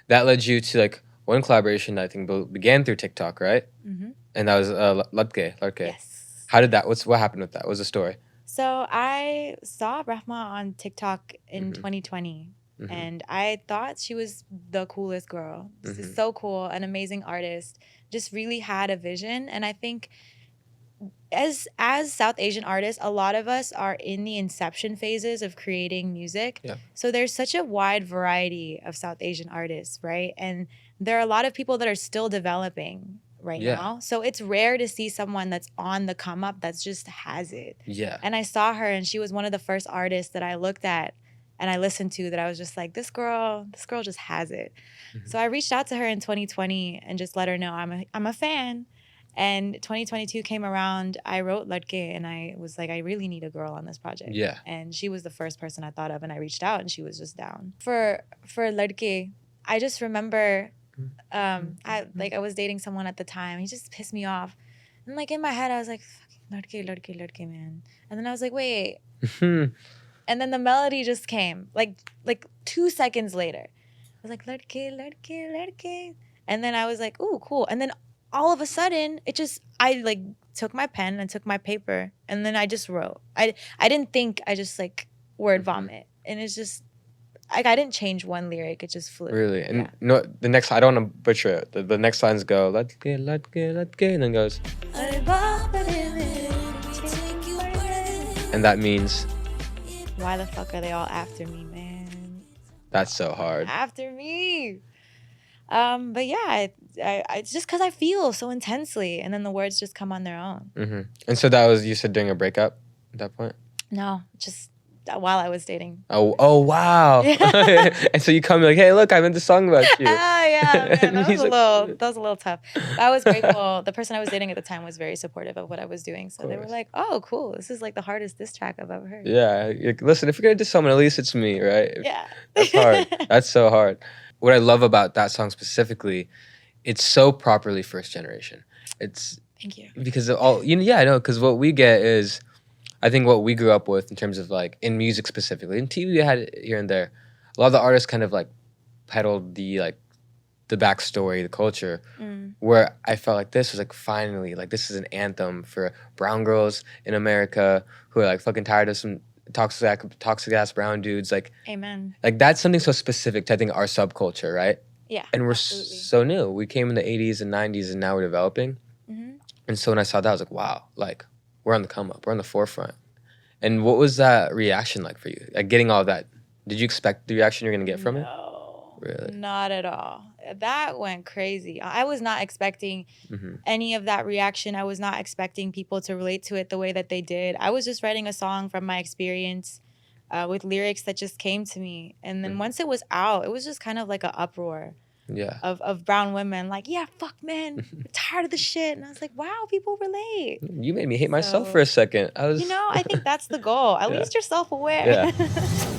that led you to like one collaboration that I think began through TikTok, right? Mm-hmm. And that was Ladke. Yes. How did that? What happened with that? What was the story? So I saw Rehma on TikTok in Mhm. 2020, Mhm. and I thought she was the coolest girl. This is so cool, an amazing artist, just really had a vision. And I think as South Asian artists, a lot of us are in the inception phases of creating music. Yeah. So there's such a wide variety of South Asian artists, right? And there are a lot of people that are still developing right now. So it's rare to see someone that's on the come up that's just has it. Yeah. And I saw her, and she was one of the first artists that I looked at and I listened to that I was just like, this girl just has it. Mhm. So I reached out to her in 2020 and just let her know I'm a fan. And 2022 came around, I wrote Ladke, and I was like, I really need a girl on this project. Yeah. And she was the first person I thought of, and I reached out, and she was just down. For Ladke, I just remember, I was dating someone at the time. He just pissed me off. And like in my head, I was like, Ladke, man. And then I was like, wait. And then the melody just came, like 2 seconds later. I was like, Ladke. And then I was like, ooh, cool. And then all of a sudden, I like took my pen and took my paper, and then I just wrote. I didn't think, I just like word vomit. And it's just, like, I didn't change one lyric, it just flew. Really? And no, the next, I don't want to butcher it. The next lines go, Ladke, and then goes. And that means? Why the fuck are they all after me, man? That's so hard. After me. But yeah, it's just because I feel so intensely, and then the words just come on their own. Mm-hmm. And so that was, you said, during a breakup at that point? No, just while I was dating. Oh wow. Yeah. And so you come like, hey, look, I made this song about you. Yeah, man, that was like, a little tough. But I was grateful. The person I was dating at the time was very supportive of what I was doing. So they were like, oh, cool. This is like the hardest diss track I've ever heard. Yeah. Listen, if you're going to diss someone, at least it's me, right? Yeah. That's hard. That's so hard. What I love about that song specifically, it's so properly first generation. It's thank you. Because of all, I know, because what we get is, I think what we grew up with in terms of like in music specifically, in TV we had it here and there. A lot of the artists kind of like peddled the backstory, the culture, where I felt like this was like finally like this is an anthem for brown girls in America who are like fucking tired of some toxic ass brown dudes. Like, amen. Like that's something so specific to I think our subculture, right? Yeah. And we're absolutely. so new. We came in the 80s and 90s, and now we're developing. Mm-hmm. And so when I saw that, I was like, wow, like we're on the come up, we're on the forefront. And what was that reaction like for you? Like getting all of that, did you expect the reaction you're gonna get from it? No, Really? Not at all. That went crazy. I was not expecting any of that reaction. I was not expecting people to relate to it the way that they did. I was just writing a song from my experience with lyrics that just came to me. And then once it was out, it was just kind of like an uproar. Yeah. Of brown women, like, yeah, fuck men, I'm tired of the shit. And I was like, wow, people relate. You made me hate myself for a second. I think that's the goal. At least you're self-aware. Yeah.